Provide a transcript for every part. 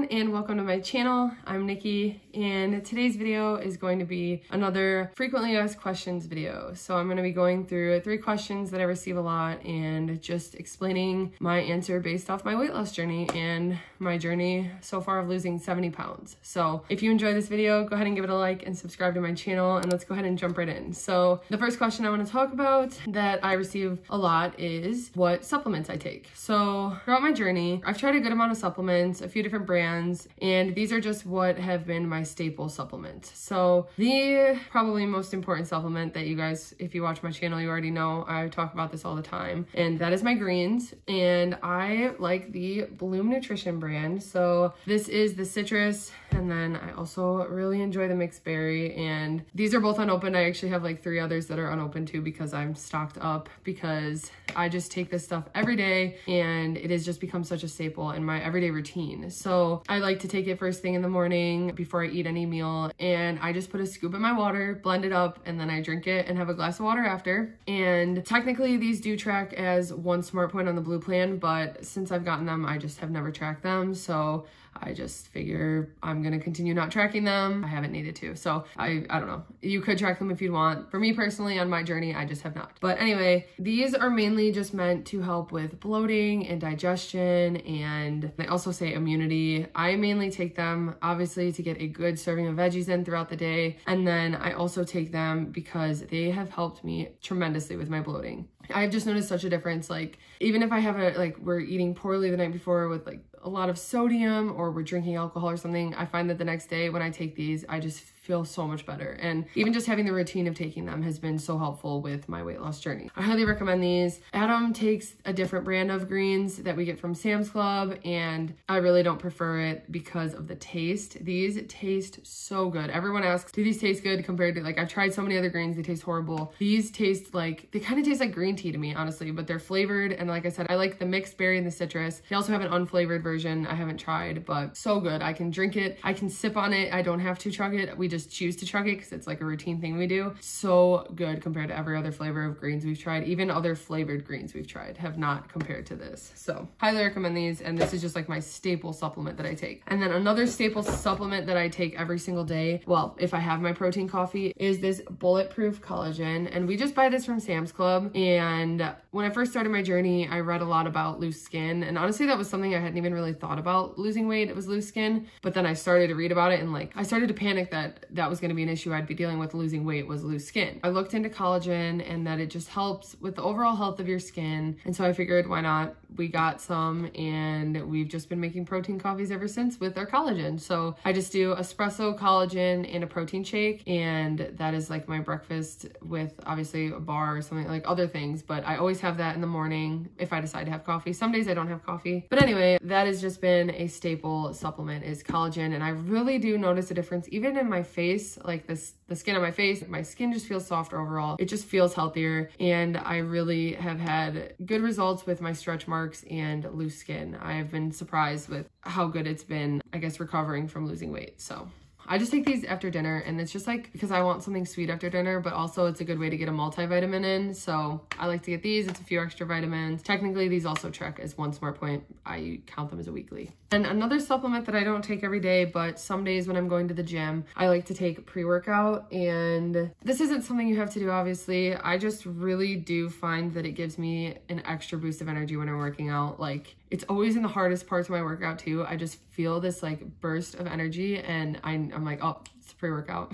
everyone and welcome to my channel. I'm Nikki and today's video is going to be another frequently asked questions video. So I'm going to be going through 3 questions that I receive a lot and just explaining my answer based off my weight loss journey and my journey so far of losing 70 pounds. So if you enjoy this video, go ahead and give it a like and subscribe to my channel, and let's go ahead and jump right in. So the first question I want to talk about that I receive a lot is what supplements I take. So throughout my journey, I've tried a good amount of supplements, a few different brands, and these are just what have been my staple supplements. So the probably most important supplement that you guys, if you watch my channel, you already know I talk about this all the time, and that is my greens. And I like the Bloom Nutrition brand. So this is the citrus, and then I also really enjoy the mixed berry, and these are both unopened. I actually have like 3 others that are unopened too because I'm stocked up, because I just take this stuff every day and it has just become such a staple in my everyday routine. So I like to take it first thing in the morning before I eat any meal, and I just put a scoop in my water, blend it up, and then I drink it and have a glass of water after. And technically these do track as one smart point on the Blue plan, but since I've gotten them, I just have never tracked them. So I just figure I'm gonna continue not tracking them. I haven't needed to. So I don't know. You could track them if you'd want. For me personally, on my journey, I just have not. But anyway, these are mainly just meant to help with bloating and digestion, and they also say immunity. I mainly take them obviously to get a good serving of veggies in throughout the day. And then I also take them because they have helped me tremendously with my bloating. I've just noticed such a difference. Like, even if I have we're eating poorly the night before with like a lot of sodium, or we're drinking alcohol or something, I find that the next day when I take these, I just feel so much better. And even just having the routine of taking them has been so helpful with my weight loss journey. I highly recommend these. Adam takes a different brand of greens that we get from Sam's Club, and I really don't prefer it because of the taste. These taste so good. Everyone asks, do these taste good compared to, like, I've tried so many other greens, they taste horrible. These taste like, they kind of taste like green tea to me, honestly, but they're flavored. And like I said, I like the mixed berry and the citrus. They also have an unflavored version I haven't tried, but so good. I can drink it, I can sip on it, I don't have to chug it. We just choose to chug it because it's like a routine thing we do. So good compared to every other flavor of greens we've tried. Even other flavored greens we've tried have not compared to this. So highly recommend these, and this is just like my staple supplement that I take. And then another staple supplement that I take every single day, well, if I have my protein coffee, is this Bulletproof Collagen. And we just buy this from Sam's Club. And when I first started my journey, I read a lot about loose skin, and honestly that was something I hadn't even really thought about losing weight. It was loose skin, but then I started to read about it, and like I started to panic that that was going to be an issue I'd be dealing with losing weight, was loose skin. I looked into collagen and that it just helps with the overall health of your skin, and so I figured, why not? We got some, and we've just been making protein coffees ever since with our collagen. So I just do espresso, collagen, and a protein shake, and that is like my breakfast, with obviously a bar or something, like other things, but I always have that in the morning if I decide to have coffee. Some days I don't have coffee, but anyway, that has just been a staple supplement, is collagen. And I really do notice a difference even in my face, like the skin on my face. My skin just feels softer overall. It just feels healthier, and I really have had good results with my stretch marks and loose skin. I have been surprised with how good it's been, I guess, recovering from losing weight. So I just take these after dinner, and it's just like because I want something sweet after dinner, but also it's a good way to get a multivitamin in. So I like to get these. It's a few extra vitamins. Technically, these also track as one smart point. I count them as a weekly. And another supplement that I don't take every day, but some days when I'm going to the gym, I like to take pre-workout. And this isn't something you have to do, obviously. I just really do find that it gives me an extra boost of energy when I'm working out. Like, it's always in the hardest parts of my workout too. I just feel this like burst of energy, and I'm like, oh, it's pre-workout.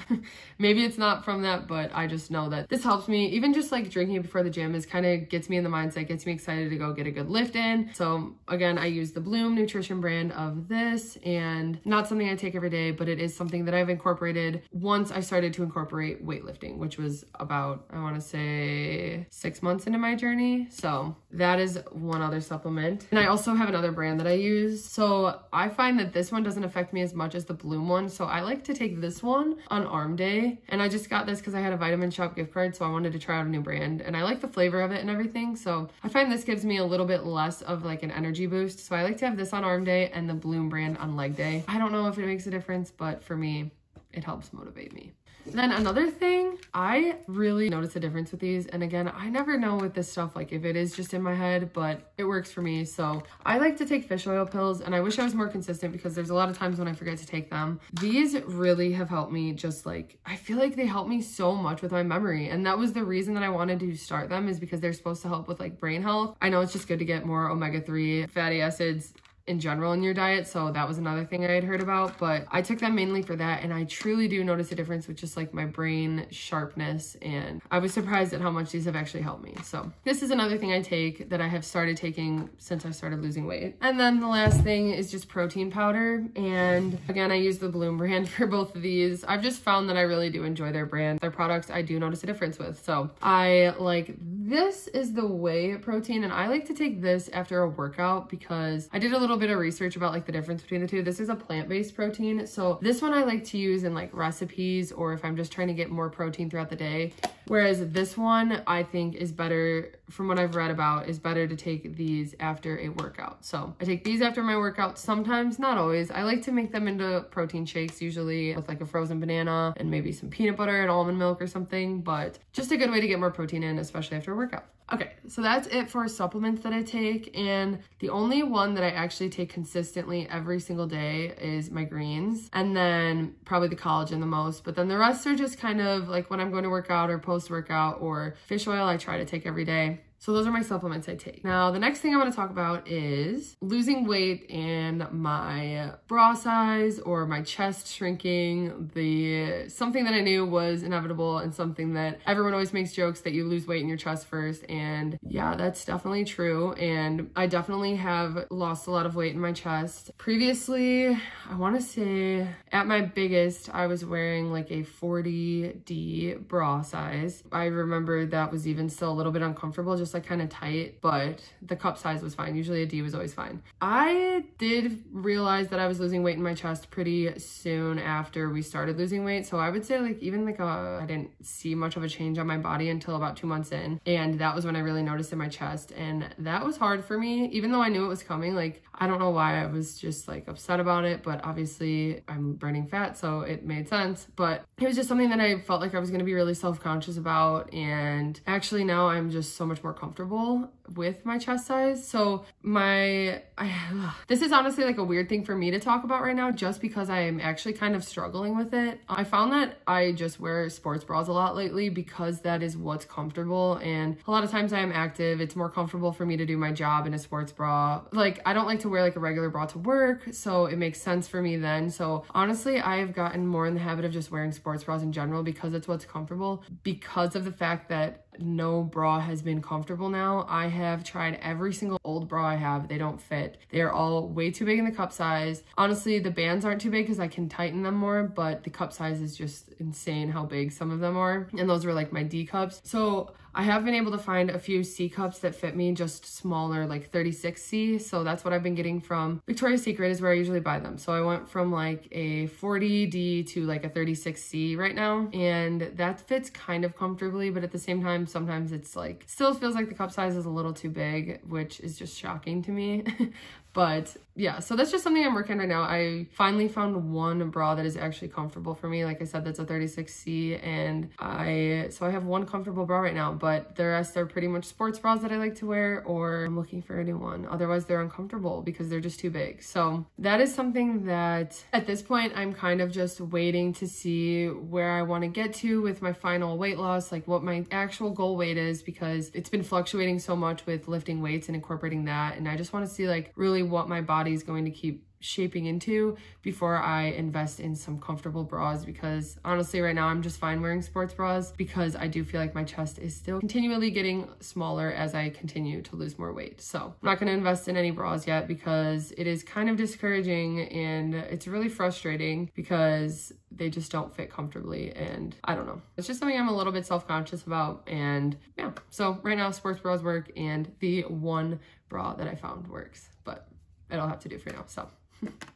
Maybe it's not from that, but I just know that this helps me. Even just like drinking it before the gym is kind of gets me in the mindset, gets me excited to go get a good lift in. So again, I use the Bloom Nutrition brand of this, and not something I take every day, but it is something that I've incorporated once I started to incorporate weightlifting, which was about, I want to say 6 months into my journey. So that is one other supplement. And I also have another brand that I use. So I find that this one doesn't affect me as much as the Bloom one. So I like to take this one on arm day. And I just got this because I had a Vitamin Shop gift card, so I wanted to try out a new brand, and I like the flavor of it and everything. So I find this gives me a little bit less of like an energy boost. So I like to have this on arm day and the Bloom brand on leg day. I don't know if it makes a difference, but for me, it helps motivate me. Then another thing, I really notice a difference with these. And again, I never know with this stuff, like if it is just in my head, but it works for me. So I like to take fish oil pills, and I wish I was more consistent because there's a lot of times when I forget to take them. These really have helped me, just like, I feel like they help me so much with my memory. And that was the reason that I wanted to start them, is because they're supposed to help with like brain health. I know it's just good to get more omega-3 fatty acids in general in your diet, so that was another thing I had heard about, but I took them mainly for that, and I truly do notice a difference with just like my brain sharpness, and I was surprised at how much these have actually helped me. So this is another thing I take that I have started taking since I started losing weight. And then the last thing is just protein powder, and again, I use the Bloom brand for both of these. I've just found that I really do enjoy their brand. Their products I do notice a difference with, so I like, this is the whey protein, and I like to take this after a workout because I did a little bit of research about like the difference between the two. This is a plant-based protein, so this one I like to use in like recipes or if I'm just trying to get more protein throughout the day, whereas this one I think is better, from what I've read about, is better to take these after a workout. So I take these after my workout sometimes, not always. I like to make them into protein shakes, usually with like a frozen banana and maybe some peanut butter and almond milk or something, but just a good way to get more protein in, especially after a workout. Okay, so that's it for supplements that I take, and the only one that I actually take consistently every single day is my greens, and then probably the collagen the most, but then the rest are just kind of like when I'm going to work out or post-workout, or fish oil I try to take every day. So those are my supplements I take. Now, the next thing I want to talk about is losing weight and my bra size or my chest shrinking. Something that I knew was inevitable and something that everyone always makes jokes that you lose weight in your chest first. And yeah, that's definitely true. And I definitely have lost a lot of weight in my chest. Previously, I want to say at my biggest, I was wearing like a 40D bra size. I remember that was even still a little bit uncomfortable, just like kind of tight, but the cup size was fine. Usually a D was always fine. I did realize that I was losing weight in my chest pretty soon after we started losing weight. So I would say like even like I didn't see much of a change on my body until about 2 months in. And that was when I really noticed in my chest. And that was hard for me, even though I knew it was coming. Like, I don't know why I was just like upset about it, but obviously I'm burning fat, so it made sense. But it was just something that I felt like I was going to be really self-conscious about. And actually now I'm just so much more comfortable with my chest size. So this is honestly like a weird thing for me to talk about right now, just because I am actually kind of struggling with it. I found that I just wear sports bras a lot lately because that is what's comfortable, and a lot of times I am active. It's more comfortable for me to do my job in a sports bra. Like, I don't like to wear like a regular bra to work, so it makes sense for me then. So honestly, I have gotten more in the habit of just wearing sports bras in general because it's what's comfortable, because of the fact that no bra has been comfortable now. I have tried every single old bra I have. They don't fit. They're all way too big in the cup size. Honestly, the bands aren't too big because I can tighten them more, but the cup size is just insane how big some of them are. And those were like my D cups. So I have been able to find a few C cups that fit me, just smaller, like 36C. So that's what I've been getting from Victoria's Secret, is where I usually buy them. So I went from like a 40D to like a 36C right now. And that fits kind of comfortably, but at the same time, sometimes it's like, still feels like the cup size is a little too big, which is just shocking to me. But yeah, so that's just something I'm working on right now. I finally found one bra that is actually comfortable for me. Like I said, that's a 36C, and I have one comfortable bra right now, but the rest are pretty much sports bras that I like to wear, or I'm looking for a new one. Otherwise, they're uncomfortable because they're just too big. So that is something that at this point, I'm kind of just waiting to see where I want to get to with my final weight loss, like what my actual goal weight is, because it's been fluctuating so much with lifting weights and incorporating that. And I just want to see like really what my body is going to keep shaping into before I invest in some comfortable bras, because honestly right now I'm just fine wearing sports bras because I do feel like my chest is still continually getting smaller as I continue to lose more weight. So I'm not going to invest in any bras yet because it is kind of discouraging and it's really frustrating because they just don't fit comfortably, and I don't know. It's just something I'm a little bit self-conscious about, and yeah. So right now sports bras work, and the one bra that I found works, but it'll have to do for now, so.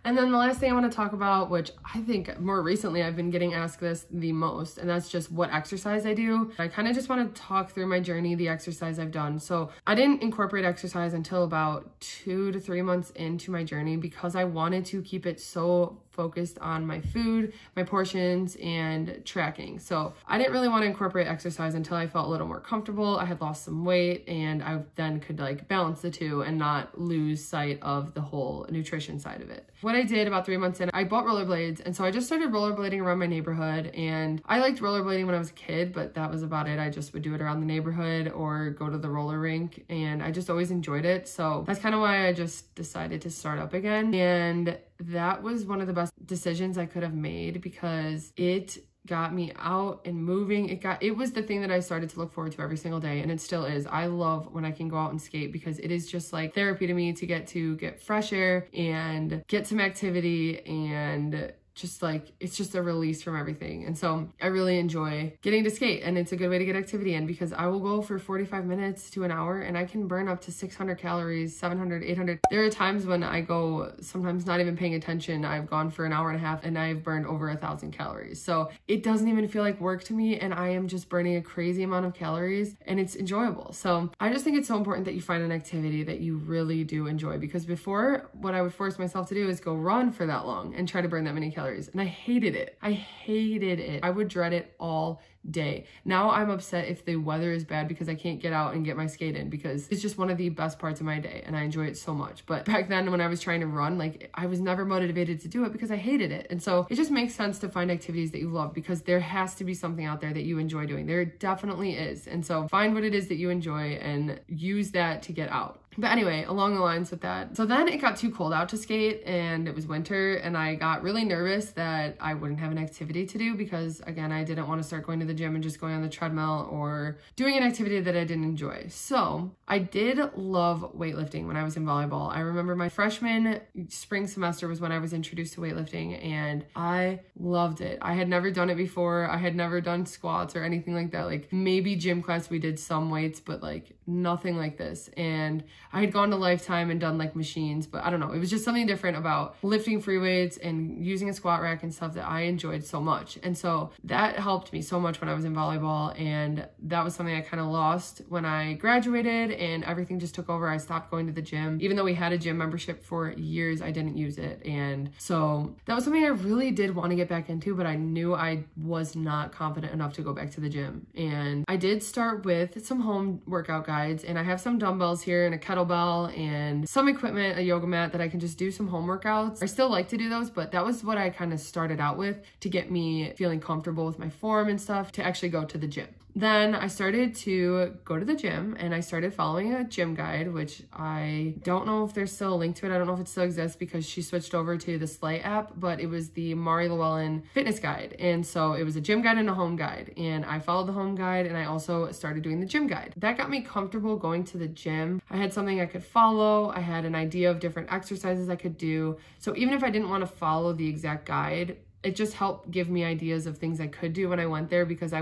And then the last thing I want to talk about, which I think more recently I've been getting asked this the most, and that's just what exercise I do. I kind of just want to talk through my journey, the exercise I've done. So I didn't incorporate exercise until about 2 to 3 months into my journey because I wanted to keep it so focused on my food, my portions, and tracking. So I didn't really want to incorporate exercise until I felt a little more comfortable. I had lost some weight and I then could like balance the two and not lose sight of the whole nutrition side of it. What I did about 3 months in, I bought rollerblades, and so I just started rollerblading around my neighborhood. And I liked rollerblading when I was a kid, but that was about it. I just would do it around the neighborhood or go to the roller rink, and I just always enjoyed it. So that's kind of why I just decided to start up again. And that was one of the best decisions I could have made because it got me out and moving. It was the thing that I started to look forward to every single day, and it still is. I love when I can go out and skate because it is just like therapy to me to get fresh air and get some activity, and just like, it's just a release from everything. And so I really enjoy getting to skate, and it's a good way to get activity in because I will go for 45 minutes to an hour and I can burn up to 600 calories, 700, 800. There are times when I go, sometimes not even paying attention, I've gone for an hour and a half and I've burned over 1,000 calories. So it doesn't even feel like work to me, and I am just burning a crazy amount of calories, and it's enjoyable. So I just think it's so important that you find an activity that you really do enjoy, because before, what I would force myself to do is go run for that long and try to burn that many calories. And I hated it. I hated it. I would dread it all day. Now I'm upset if the weather is bad because I can't get out and get my skate in, because it's just one of the best parts of my day and I enjoy it so much. But back then when I was trying to run, like, I was never motivated to do it because I hated it. And so it just makes sense to find activities that you love, because there has to be something out there that you enjoy doing. There definitely is. And so find what it is that you enjoy and use that to get out. But anyway, along the lines with that, so then it got too cold out to skate and it was winter, and I got really nervous that I wouldn't have an activity to do because, again, I didn't want to start going to the gym and just going on the treadmill or doing an activity that I didn't enjoy. So I did love weightlifting when I was in volleyball. I remember my freshman spring semester was when I was introduced to weightlifting, and I loved it. I had never done it before. I had never done squats or anything like that. Like, maybe gym class we did some weights, but like nothing like this. And I had gone to Lifetime and done like machines, but I don't know. It was just something different about lifting free weights and using a squat rack and stuff that I enjoyed so much. And so that helped me so much when I was in volleyball. And that was something I kind of lost when I graduated and everything just took over. I stopped going to the gym. Even though we had a gym membership for years, I didn't use it. And so that was something I really did want to get back into, but I knew I was not confident enough to go back to the gym. And I did start with some home workout guides, and I have some dumbbells here and a kettlebell and some equipment, a yoga mat that I can just do some home workouts. I still like to do those, but that was what I kind of started out with to get me feeling comfortable with my form and stuff to actually go to the gym. Then I started to go to the gym and I started following a gym guide, which I don't know if there's still a link to it. I don't know if it still exists because she switched over to the Slay app, but it was the Mari Llewellyn fitness guide. And so it was a gym guide and a home guide. And I followed the home guide and I also started doing the gym guide. That got me comfortable going to the gym. I had something I could follow. I had an idea of different exercises I could do. So even if I didn't want to follow the exact guide, it just helped give me ideas of things I could do when I went there, because I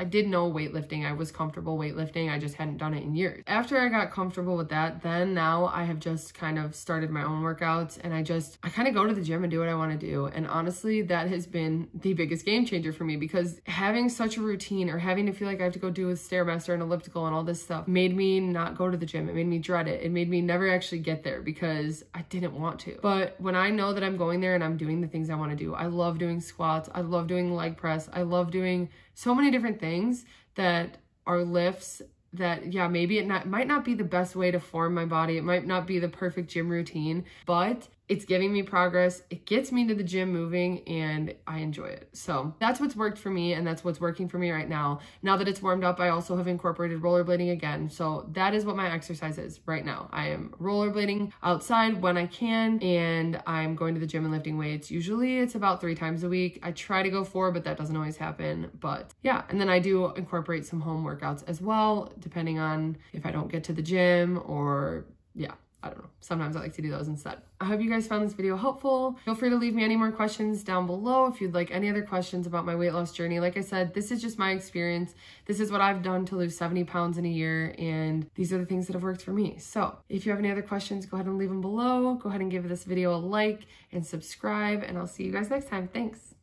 did know weightlifting. I was comfortable weightlifting. I just hadn't done it in years. After I got comfortable with that, then now I have just kind of started my own workouts, and I kind of go to the gym and do what I want to do. And honestly, that has been the biggest game changer for me, because having such a routine or having to feel like I have to go do a Stairmaster and elliptical and all this stuff made me not go to the gym. It made me dread it. It made me never actually get there because I didn't want to. But when I know that I'm going there and I'm doing the things I want to do, I love doing squats, I love doing leg press, I love doing so many different things that are lifts that, yeah, maybe might not be the best way to form my body. It might not be the perfect gym routine, but it's giving me progress. It gets me to the gym moving and I enjoy it. So that's what's worked for me, and that's what's working for me right now. Now that it's warmed up, I also have incorporated rollerblading again. So that is what my exercise is right now. I am rollerblading outside when I can, and I'm going to the gym and lifting weights. Usually it's about 3 times a week. I try to go 4, but that doesn't always happen. But yeah, and then I do incorporate some home workouts as well, depending on if I don't get to the gym or yeah. I don't know. Sometimes I like to do those instead. I hope you guys found this video helpful. Feel free to leave me any more questions down below if you'd like any other questions about my weight loss journey. Like I said, this is just my experience. This is what I've done to lose 70 pounds in a year, and these are the things that have worked for me. So if you have any other questions, go ahead and leave them below. Go ahead and give this video a like and subscribe, and I'll see you guys next time. Thanks.